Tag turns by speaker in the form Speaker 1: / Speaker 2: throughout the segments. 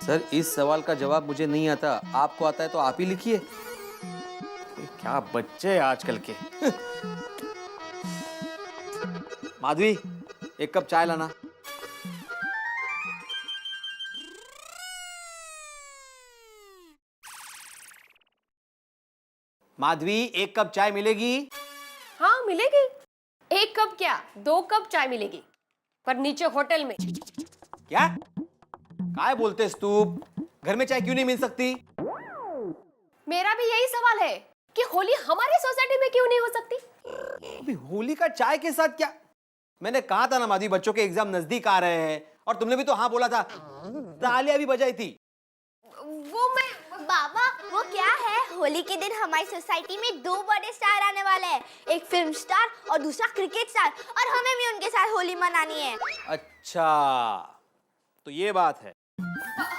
Speaker 1: Sir इस सवाल का जवाब मुझे नहीं आता, आपको आता है तो आप ही लिखिए।
Speaker 2: क्या बच्चे आजकल के।
Speaker 1: माधवी, एक कप चाय लाना। माधवी, एक कप चाय मिलेगी?
Speaker 3: हाँ मिलेगी। एक कप क्या 2 कप चाय मिलेगी, पर नीचे होटल में।
Speaker 1: क्या काय बोलतेस तू? घर में चाय क्यों नहीं मिल सकती?
Speaker 3: मेरा भी यही सवाल है कि होली हमारी सोसाइटी में क्यों नहीं हो सकती।
Speaker 1: अभी होली का चाय के साथ क्या? मैंने कहा था ना माधवी, बच्चों के एग्जाम नजदीक आ रहे हैं, और तुमने भी तो हाँ बोला था, तालियां भी बजाई थी।
Speaker 3: वो मैं
Speaker 4: बाबा वो क्या है, होली के दिन हमारी सोसाइटी में 2 बड़े स्टार आने वाले हैं, एक फिल्म स्टार और दूसरा क्रिकेट स्टार, और हमें भी उनके साथ होली मनानी है।
Speaker 1: अच्छा, तो ये बात है।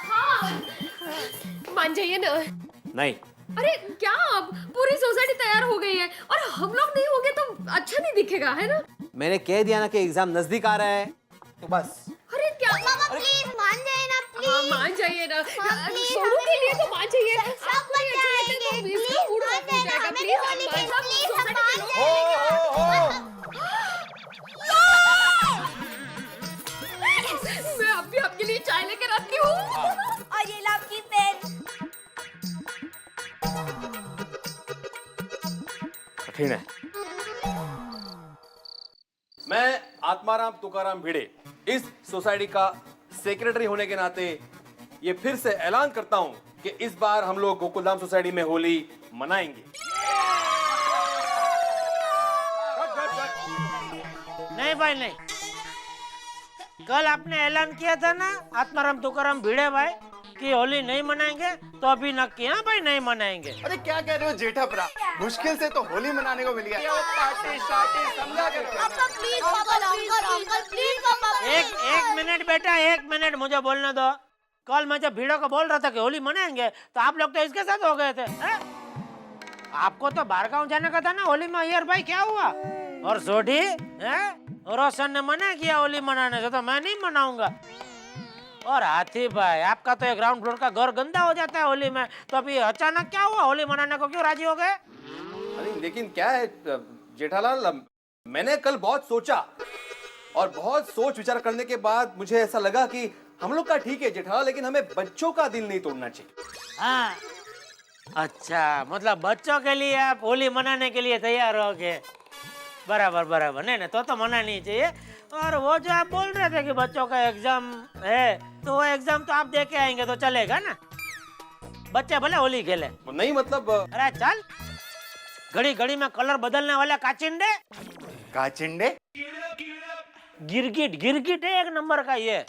Speaker 3: हाँ मान जाइए ना।
Speaker 1: नहीं,
Speaker 3: अरे क्या आप, पूरी सोसाइटी तैयार हो गई है और हम लोग नहीं होंगे तो अच्छा नहीं दिखेगा, है ना?
Speaker 1: मैंने कह दिया ना कि एग्जाम नजदीक आ रहा है, तो बस।
Speaker 3: अरे क्या
Speaker 4: बाबा प्लीज मान जाइए ना, प्लीज।
Speaker 3: हाँ मान जाइए ना,
Speaker 4: प्लीज,
Speaker 3: सोनू के लिए तो मान जाइए।
Speaker 4: सब बच्चे आएंगे, प्लीज मान जाइए ना, हमें भी होली खेलनी, प्लीज हम मान जाएंगे।
Speaker 3: मैं अभी आपके लिए चाय लेकर आती हूँ।
Speaker 4: और ये लो आपकी पेन।
Speaker 1: कठिन है। मैं आत्माराम तुकाराम भिड़े, इस सोसाइटी का सेक्रेटरी होने के नाते ये फिर से ऐलान करता हूं कि इस बार हम लोग गोकुलधाम सोसाइटी में होली मनाएंगे।
Speaker 5: नहीं भाई नहीं, कल आपने ऐलान किया था ना आत्माराम तुकाराम भिड़े भाई कि होली नहीं मनाएंगे, तो अभी न किया भाई नहीं मनाएंगे।
Speaker 2: अरे क्या कह रहे हो जेठा भरा, मुश्किल से तो होली मनाने को मिल गया। पार्टी शार्टी समझा करो।
Speaker 4: पापा प्लीज, पापा अंकल प्लीज पापा।
Speaker 5: एक मिनट बेटा, 1 मिनट मुझे बोलने दो। कल मैं जब भिड़ो को बोल रहा था कि होली मनाएंगे, तो आप लोग तो इसके साथ हो गए थे, हैं? आपको तो बाहरगांव जाने का था ना होली में। यार भाई क्या हुआ? और सोढ़ी रोशन ने मना किया होली मनाने से, तो मैं नहीं मनाऊंगा। और हाथी भाई, आपका तो ग्राउंड फ्लोर का घर गंदा हो जाता है होली में, तो अभी अचानक क्या हुआ, होली मनाने को क्यों राजी हो गए?
Speaker 1: अरे लेकिन क्या है जेठालाल, मैंने कल बहुत सोचा, और बहुत सोच विचार करने के बाद मुझे ऐसा लगा कि हम लोग का ठीक है जेठालाल, लेकिन हमें बच्चों का दिल नहीं तोड़ना चाहिए।
Speaker 5: हाँ अच्छा, मतलब बच्चों के लिए आप होली मनाने के लिए तैयार हो गए। बराबर बराबर, नहीं तो मनानी चाहिए। और वो जो आप बोल रहे थे कि बच्चों का एग्जाम है, तो वो एग्जाम तो आप दे के आएंगे तो चलेगा ना? बच्चे भले होली खेले।
Speaker 1: नहीं मतलब
Speaker 5: अरे चल, घड़ी घड़ी में कलर बदलने वाले काचिंडे।
Speaker 2: काचिंडे?
Speaker 5: गिरगिट है 1 नंबर का ये।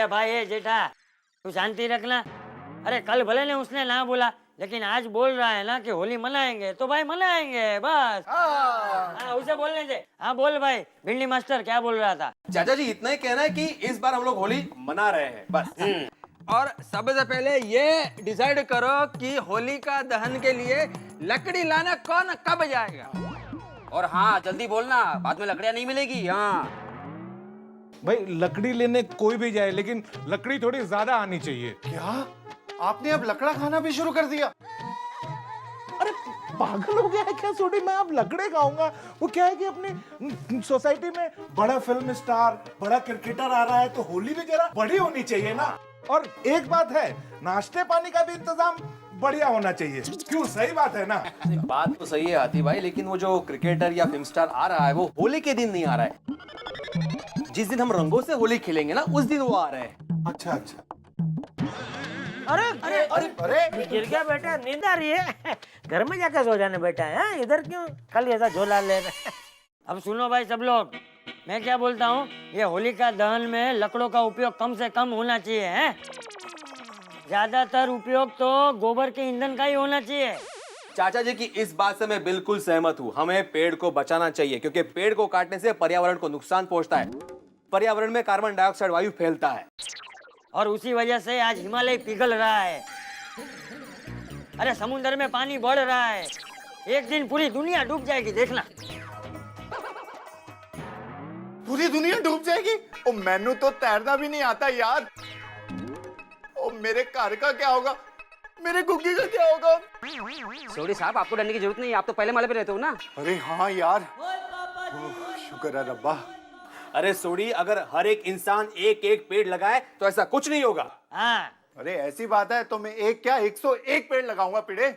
Speaker 6: भाई ये जेठा, तू शांति रखना। अरे कल भले ने उसने ना बोला, लेकिन आज बोल रहा है ना कि होली मनाएंगे, तो भाई मनाएंगे बस। हाँ उसे बोलने दे। हाँ बोल भाई, भिंडी मास्टर क्या बोल रहा था?
Speaker 1: चाचा जी इतना ही कहना है कि इस बार हम लोग होली मना रहे हैं, बस।
Speaker 7: और सबसे पहले ये डिसाइड करो कि होली का दहन के लिए लकड़ी लाना कौन कब जाएगा।
Speaker 8: और हाँ जल्दी बोलना, बाद में लकड़ियाँ नहीं मिलेगी। हाँ
Speaker 9: भाई लकड़ी लेने कोई भी जाए, लेकिन लकड़ी थोड़ी ज्यादा आनी चाहिए।
Speaker 2: क्या आपने अब लकड़ा खाना भी शुरू कर दिया?
Speaker 9: अरे पागल हो गया है क्या सोडी? मैं अब लकड़े खाऊंगा? वो क्या है कि अपनी सोसाइटी में बड़ा फिल्म स्टार, बड़ा क्रिकेटर आ रहा है, तो होली भी जरा बड़ी होनी चाहिए ना। और एक बात है, नाश्ते पानी का भी इंतजाम बढ़िया होना चाहिए। क्यों, सही बात है ना?
Speaker 1: बात तो सही है हाथी भाई, लेकिन वो जो क्रिकेटर या फिल्म स्टार आ रहा है वो होली के दिन नहीं आ रहा है। जिस दिन हम रंगों से होली खेलेंगे ना, उस दिन वो आ रहे हैं।
Speaker 9: अच्छा अच्छा।
Speaker 5: अरे अरे अरे अरे गिर गया बेटा, नींद आ रही है? घर में जाकर सो जाने बेटा है, इधर क्यों खाली ऐसा झोला ले रहे?
Speaker 6: अब सुनो भाई सब लोग, मैं क्या बोलता हूँ, ये होली का दहन में लकड़ों का उपयोग कम से कम होना चाहिए, है? ज्यादातर उपयोग तो गोबर के ईंधन का ही होना चाहिए।
Speaker 1: चाचा जी की इस बात से मैं बिल्कुल सहमत हूँ। हमें पेड़ को बचाना चाहिए, क्योंकि पेड़ को काटने से पर्यावरण को नुकसान पहुंचता है। पर्यावरण में कार्बन डाइऑक्साइड वायु फैलता है,
Speaker 6: और उसी वजह से आज हिमालय पिघल रहा है। अरे समुद्र में पानी बढ़ रहा है, एक दिन पूरी दुनिया डूब जाएगी, देखना।
Speaker 2: पूरी दुनिया डूब जाएगी? ओ मैनू तो तैरना भी नहीं आता यार। मेरे कार का क्या होगा, मेरे कुकी का क्या होगा?
Speaker 8: सोडी साहब, आपको डरने की जरूरत नहीं है, आप तो पहले माले पे रहते हो ना।
Speaker 2: अरे हाँ यार, शुक्र है रब्बा।
Speaker 1: अरे सोडी, अगर हर एक इंसान एक एक पेड़ लगाए तो ऐसा कुछ नहीं होगा।
Speaker 5: हाँ
Speaker 2: अरे ऐसी बात है तो मैं एक क्या 101 पेड़ लगाऊंगा पिड़े।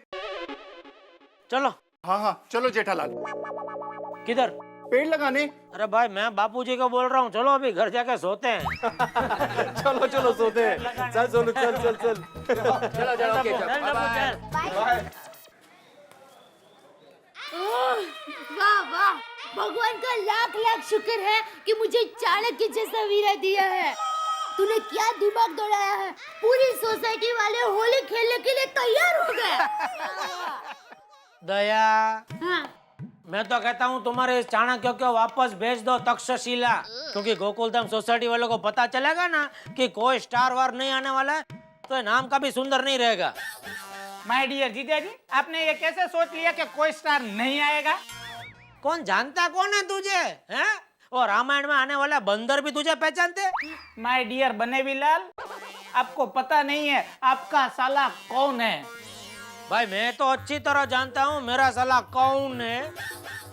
Speaker 5: चलो।
Speaker 2: हाँ हाँ चलो जेठालाल,
Speaker 5: किधर?
Speaker 2: पेड़ लगाने।
Speaker 5: अरे भाई मैं बापूजी को बोल रहा हूँ, चलो अभी घर जाके सोते हैं।
Speaker 1: चलो चलो सोते हैं। चल सोनू, चल चल चल।
Speaker 8: चलो चलो, ओके,
Speaker 6: चल
Speaker 8: चलो।
Speaker 6: बाबू, चल।
Speaker 4: वाह वाह, भगवान का लाख लाख शुक्र है कि मुझे चाणक्य जैसा वीरा दिया है। तूने क्या दिमाग दौड़ाया है, पूरी सोसाइटी वाले होली खेलने के लिए तैयार हो गए।
Speaker 5: दया,
Speaker 4: हाँ,
Speaker 5: मैं तो कहता हूँ तुम्हारे इस चाणक्य को वापस भेज दो तक्षशिला, क्योंकि गोकुलधाम सोसाइटी वालों को पता चलेगा ना कि कोई स्टार वार नहीं आने वाला है, तो ये नाम का भी सुंदर नहीं रहेगा।
Speaker 10: माय डियर जीजा जी, आपने ये कैसे सोच लिया कि कोई स्टार नहीं आएगा?
Speaker 5: कौन जानता कौन है तुझे, हैं? और रामायण में आने वाला बंदर भी तुझे पहचानते?
Speaker 10: माय डियर बनेवीलाल, आपको पता नहीं है आपका साला कौन है।
Speaker 5: भाई मैं तो अच्छी तरह जानता हूँ मेरा साला कौन है,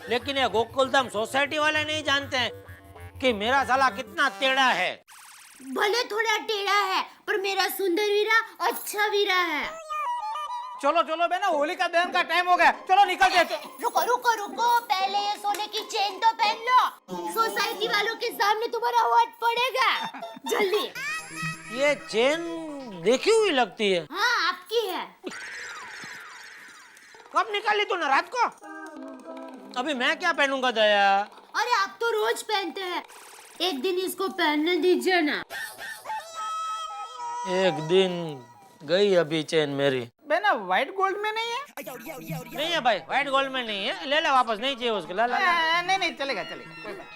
Speaker 5: लेकिन ये गोकुलधाम सोसाइटी वाले नहीं जानते हैं कि मेरा साला कितना टेढ़ा है।
Speaker 4: भले थोड़ा टेढ़ा है पर मेरा सुंदर वीरा अच्छा वीरा है।
Speaker 10: चलो चलो बेना, होलिका दहन का टाइम हो गया, चलो निकल जाते।
Speaker 4: रुको रुको रुको, पहले ये सोने की चेन तो पहन लो, सोसाइटी वालों के सामने तुम्हारा वाट पड़ेगा। जल्दी।
Speaker 5: ये चेन देखी हुई लगती है।
Speaker 4: हाँ आपकी है।
Speaker 5: कब निकाली तूने, रात को? अभी मैं क्या पहनूंगा दया?
Speaker 4: अरे आप तो रोज पहनते हैं, एक दिन इसको पहनने दीजिए ना।
Speaker 5: एक दिन गई अभी चेन मेरी।
Speaker 10: बेना व्हाइट गोल्ड में नहीं है?
Speaker 5: नहीं है भाई, व्हाइट गोल्ड में नहीं है, ले ले वापस, नहीं चाहिए उसको, ला ला ला।
Speaker 10: नहीं नहीं चलेगा चलेगा, कोई बात।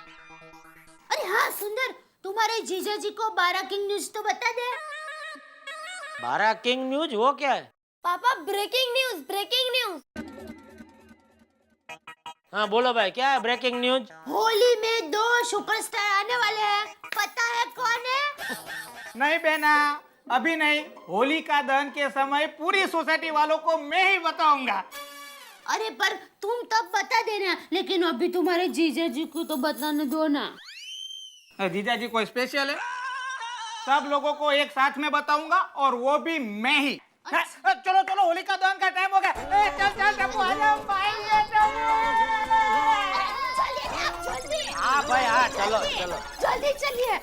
Speaker 4: अरे हाँ सुंदर, तुम्हारे जीजा जी को 12 किंग न्यूज तो बता दे।
Speaker 5: 12 किंग न्यूज वो क्या है?
Speaker 4: पापा ब्रेकिंग न्यूज, ब्रेकिंग न्यूज।
Speaker 5: हाँ बोलो भाई, क्या है ब्रेकिंग न्यूज?
Speaker 4: होली में 2 सुपरस्टार आने वाले हैं, पता है कौन है?
Speaker 10: नहीं बेना, अभी नहीं, होलिका दहन के समय पूरी सोसाइटी वालों को मैं ही बताऊंगा।
Speaker 4: अरे पर तुम तब बता देना, लेकिन अभी तुम्हारे जीजा जी को तो बताने दो ना।
Speaker 10: जीजा जी कोई स्पेशल है? सब लोगों को एक साथ में बताऊंगा, और वो भी मैं ही। चलो चलो, होलिका दहन का टाइम हो गया। चल चल टप्पू, आ जाओ,
Speaker 4: जल्दी।
Speaker 5: हाँ भाई हाँ, चलो चलो
Speaker 4: जल्दी चलिए।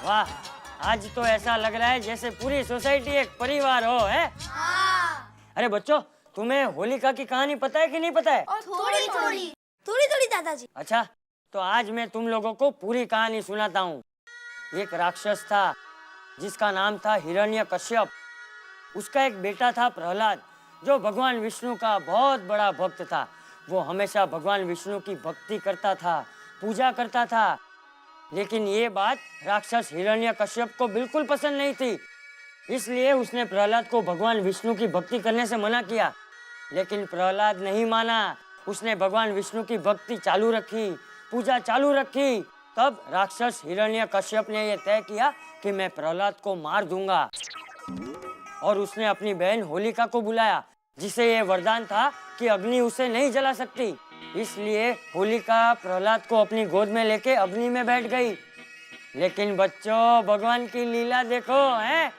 Speaker 6: वाह, आज तो ऐसा लग रहा है जैसे पूरी सोसाइटी एक परिवार हो, है? अरे बच्चों, तुम्हें होलिका की कहानी पता है कि नहीं पता है?
Speaker 4: थोड़ी थोड़ी दादाजी।
Speaker 6: अच्छा, तो आज मैं तुम लोगों को पूरी कहानी सुनाता हूँ। एक राक्षस था जिसका नाम था हिरण्यकश्यप। उसका एक बेटा था प्रहलाद, जो भगवान विष्णु का बहुत बड़ा भक्त था। वो हमेशा भगवान विष्णु की भक्ति करता था, पूजा करता था। लेकिन ये बात राक्षस हिरण्यकश्यप को बिल्कुल पसंद नहीं थी, इसलिए उसने प्रहलाद को भगवान विष्णु की भक्ति करने से मना किया। लेकिन प्रहलाद नहीं माना, उसने भगवान विष्णु की भक्ति चालू रखी, पूजा चालू रखी। तब राक्षस हिरण्यकश्यप ने यह तय किया कि मैं प्रहलाद को मार दूंगा, और उसने अपनी बहन होलिका को बुलाया, जिसे यह वरदान था कि अग्नि उसे नहीं जला सकती। इसलिए होलिका प्रहलाद को अपनी गोद में लेके अग्नि में बैठ गई। लेकिन बच्चों, भगवान की लीला देखो, हैं?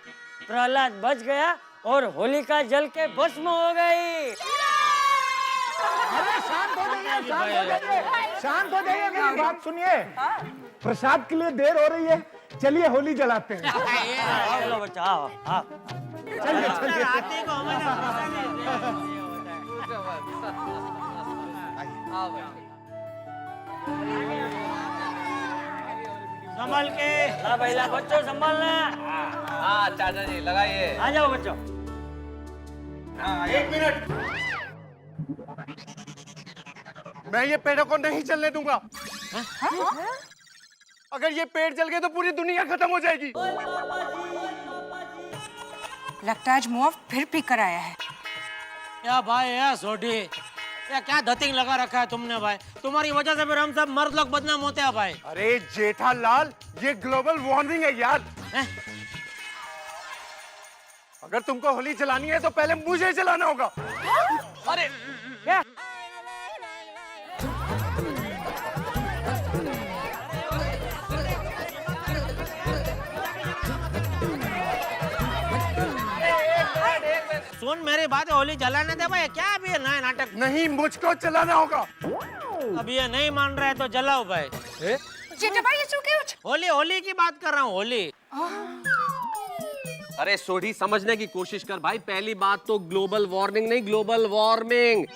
Speaker 6: प्रहलाद बच गया और होलिका जल के भस्म हो गई।
Speaker 9: अरे शांत हो जाइए, शांत हो जाइए, मेरी बात सुनिए। प्रसाद के लिए देर हो रही है, चलिए होली जलाते हैं।
Speaker 6: चलो बच्चा, आओ आओ।
Speaker 9: चलिए चलिए।
Speaker 5: संभल के।
Speaker 6: हाँ भैया, बच्चों संभालना।
Speaker 1: हाँ चाचा जी लगाइए।
Speaker 6: आ जाओ बच्चों।
Speaker 2: एक मिनट, मैं ये पेड़ों को नहीं चलने दूंगा। अगर ये पेड़ जल गए तो पूरी दुनिया खत्म हो जाएगी।
Speaker 11: लगता है आज मुआ फिर पी कर आया है।
Speaker 5: या भाई या सोडी, या क्या धतिंग लगा रखा है तुमने भाई? तुम्हारी वजह से फिर हम सब मर्द लोग बदनाम होते हैं भाई।
Speaker 2: अरे जेठालाल, ये ग्लोबल वार्मिंग है यार। अगर तुमको होली जलानी है तो पहले मुझे जलाना होगा।
Speaker 5: अरे क्या? सुन मेरी बात, होली जलाने दे भाई। क्या अभी ये नया नाटक?
Speaker 2: नहीं, मुझको जलाना होगा।
Speaker 5: अब ये नहीं मान रहा है तो जलाओ भाई।
Speaker 11: जेठा भाई ये चुके उठ।
Speaker 5: होली होली की बात कर रहा हूँ, होली।
Speaker 8: अरे सोढ़ी, समझने की कोशिश कर भाई। पहली बात तो ग्लोबल वार्मिंग नहीं, ग्लोबल वार्मिंग।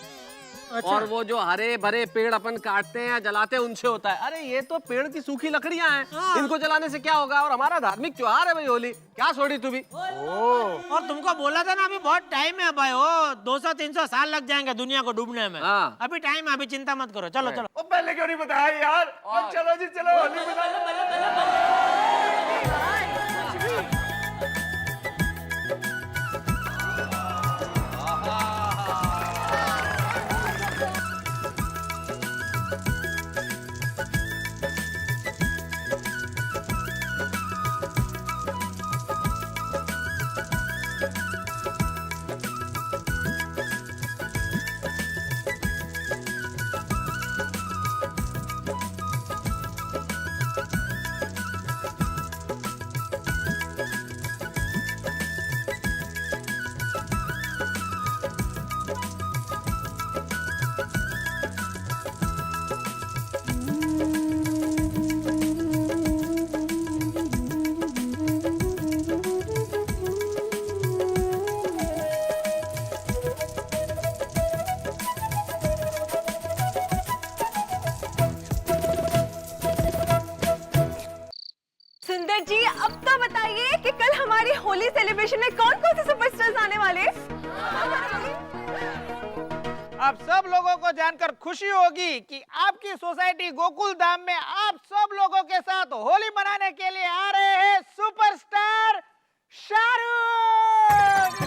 Speaker 8: और वो जो हरे भरे पेड़ अपन काटते हैं या जलाते हैं उनसे होता है। अरे ये तो पेड़ की सूखी लकड़ियां हैं, इनको जलाने से क्या होगा? और हमारा धार्मिक त्योहार है भाई होली। क्या सोढ़ी तू भी?
Speaker 5: और तुमको बोला था ना अभी बहुत टाइम है भाई। वो 200-300 साल लग जाएंगे दुनिया को डूबने में। अभी टाइम है, अभी चिंता मत करो। चलो चलो।
Speaker 2: वो पहले क्यों नहीं बताया यार? चलो जी चलो, होली मनाओ।
Speaker 11: सुंदर जी, अब तो बताइए कि कल हमारी होली सेलिब्रेशन में कौन कौन से सुपरस्टार्स आने वाले?
Speaker 10: अब सब लोगों को जानकर खुशी होगी कि आपकी सोसाइटी गोकुल धाम में आप सब लोगों के साथ होली मनाने के लिए आ रहे हैं सुपरस्टार शाहरुख।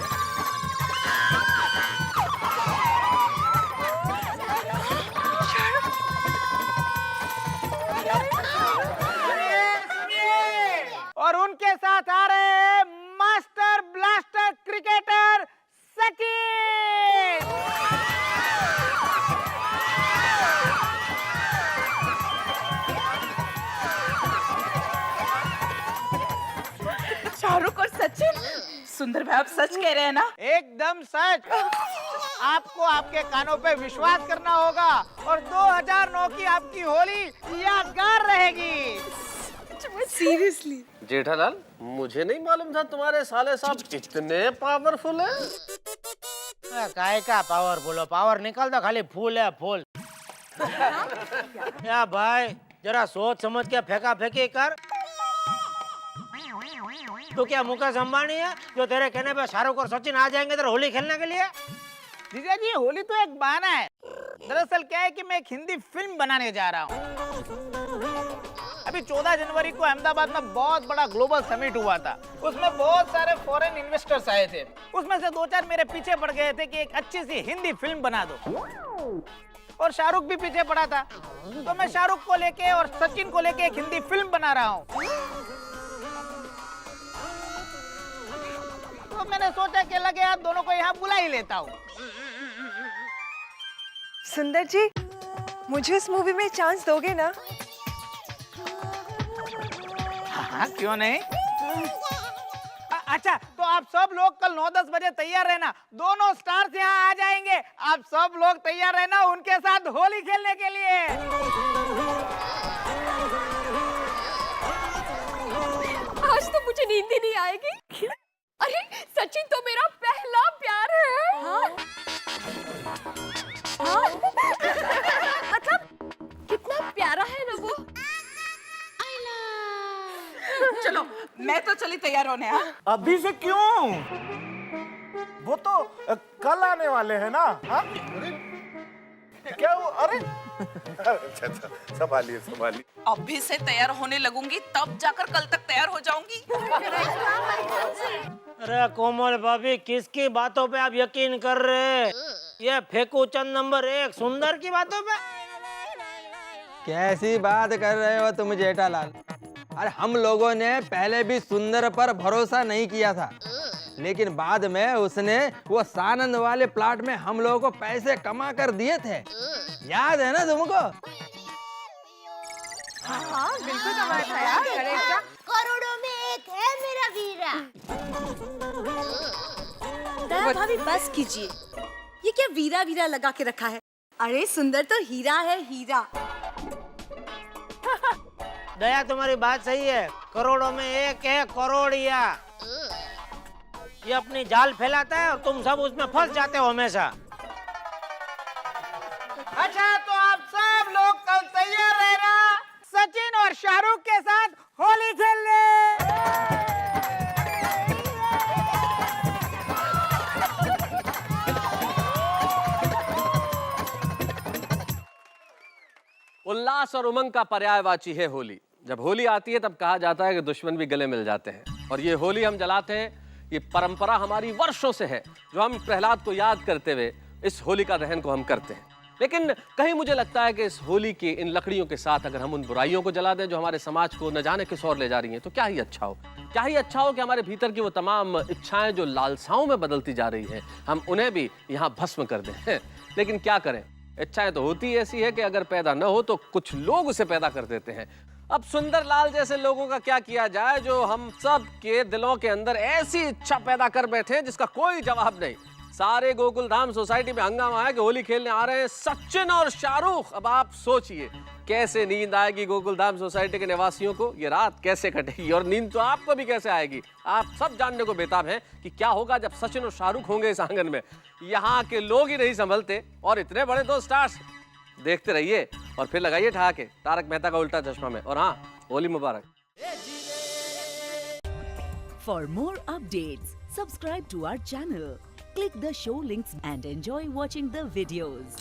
Speaker 10: और उनके साथ आ रहे हैं master blaster cricketer Sachin.
Speaker 11: Shahrukh और सचिन? सुंदर भाई, आप सच कह रहे हैं ना?
Speaker 10: एकदम सच। आपको आपके कानों पे विश्वास करना होगा और 2009 की आपकी होली यादगार रहेगी।
Speaker 11: सीरियसली?
Speaker 8: जेठालाल, मुझे नहीं मालूम था तुम्हारे साले साहब इतने पावरफुल है।
Speaker 5: काय का पावरफुल हो? पावर निकलता खाली फूल है फूल। या भाई जरा सोच समझ के फेंका फेंकी कर। तो क्या मुकेश अंबानी है जो तेरे कहने पे शाहरुख और सचिन आ जाएंगे इधर होली खेलने के लिए?
Speaker 10: जीजा जी, होली तो एक बहाना है। दरअसल क्या है कि मैं एक हिंदी फिल्म बनाने जा रहा हूँ। अभी 14 जनवरी को अहमदाबाद में बहुत बड़ा ग्लोबल समिट हुआ था। उसमें बहुत सारे फॉरेन इन्वेस्टर्स आए थे। उसमें से 2-4 मेरे पीछे पड़ गए थे कि एक अच्छी सी हिंदी फिल्म बना दो। और शाहरुख भी पीछे पड़ा था, तो मैं शाहरुख को लेके और सचिन को लेके एक हिंदी फिल्म बना रहा हूँ। तो मैंने सोचा कि लगे आप दोनों को यहाँ बुला ही लेता हूँ।
Speaker 11: सुंदर जी, मुझे इस मूवी में चांस दोगे ना?
Speaker 10: हाँ, क्यों नहीं? अच्छा, तो आप सब लोग कल 9-10 बजे तैयार रहना। दोनों स्टार्स यहाँ आ जाएंगे। आप सब लोग तैयार रहना उनके साथ होली खेलने के लिए।
Speaker 3: आज तो मुझे नींद ही नहीं आएगी। अरे सचिन तो मेरा पहला प्यार है। हाँ? हाँ? मतलब कितना प्यारा है ना वो।
Speaker 11: चलो, मैं तो चली तैयार होने। हाँ?
Speaker 10: अभी से क्यों?
Speaker 9: वो तो कल आने वाले हैं ना। हाँ क्या वो? अरे अच्छा अच्छा, संभालिए संभालिए।
Speaker 12: अभी से तैयार होने लगूंगी, तब जाकर कल तक तैयार हो जाऊंगी।
Speaker 5: अरे कोमल भाभी, किसकी बातों पे आप यकीन कर रहे हैं? ये फेंकू चंद नंबर 1 सुंदर की बातों पे।
Speaker 7: कैसी बात कर रहे हो तुम जेठालाल? अरे हम लोगों ने पहले भी सुंदर पर भरोसा नहीं किया था, लेकिन बाद में उसने वो सानंद वाले प्लाट में हम लोगों को पैसे कमा कर दिए थे, याद है ना तुमको?
Speaker 11: हाँ बिल्कुल कमाया था यार, करेक्ट।
Speaker 4: करोड़ों में एक है मेरा वीरा।
Speaker 13: दया भाभी बस कीजिए, ये क्या वीरा वीरा लगा के रखा है? अरे सुंदर तो हीरा है, हीरा।
Speaker 5: दया तुम्हारी बात सही है, करोड़ों में एक है करोड़िया। ये अपनी जाल फैलाता है और तुम सब उसमें फंस जाते हो हमेशा।
Speaker 10: अच्छा तो आप सब लोग कल तैयार रहना सचिन और शाहरुख के साथ होली खेलने।
Speaker 8: उल्लास और उमंग का पर्यायवाची है होली। जब होली आती है तब कहा जाता है कि दुश्मन भी गले मिल जाते हैं, और ये होली हम जलाते हैं। ये परंपरा हमारी वर्षों से है, जो हम प्रहलाद को याद करते हुए इस होलिका दहन को हम करते हैं। लेकिन कहीं मुझे लगता है कि इस होली की इन लकड़ियों के साथ अगर हम उन बुराइयों को जला दें जो हमारे समाज को न जाने किस ओर ले जा रही हैं, तो क्या ही अच्छा हो। क्या ही अच्छा हो कि हमारे भीतर की वो तमाम इच्छाएं जो लालसाओं में बदलती जा रही हैं, हम उन्हें भी यहाँ भस्म कर दें। लेकिन क्या करें, इच्छाएं तो होती ऐसी है कि अगर पैदा न हो तो कुछ लोग उसे पैदा कर देते हैं। अब सुंदर लाल जैसे लोगों का क्या किया जाए जो हम सब के दिलों के अंदर ऐसी इच्छा पैदा कर बैठे हैं जिसका कोई जवाब नहीं। सारे गोकुल धाम सोसाइटी में हंगामा है कि होली खेलने आ रहे हैं सचिन और शाहरुख। अब आप सोचिए कैसे नींद आएगी गोकुल धाम सोसाइटी के निवासियों को, ये रात कैसे कटेगी, और नींद तो आपको भी कैसे आएगी। आप सब जानने को बेताब हैं कि क्या होगा जब सचिन और शाहरुख होंगे इस आंगन में। यहाँ के लोग ही नहीं संभलते, और इतने बड़े दो स्टार्स। देखते रहिए और फिर लगाइए ठहाके तारक मेहता का उल्टा चश्मा में। और हाँ, होली मुबारक।
Speaker 14: For more updates, subscribe to our channel, click the show links and enjoy watching the videos.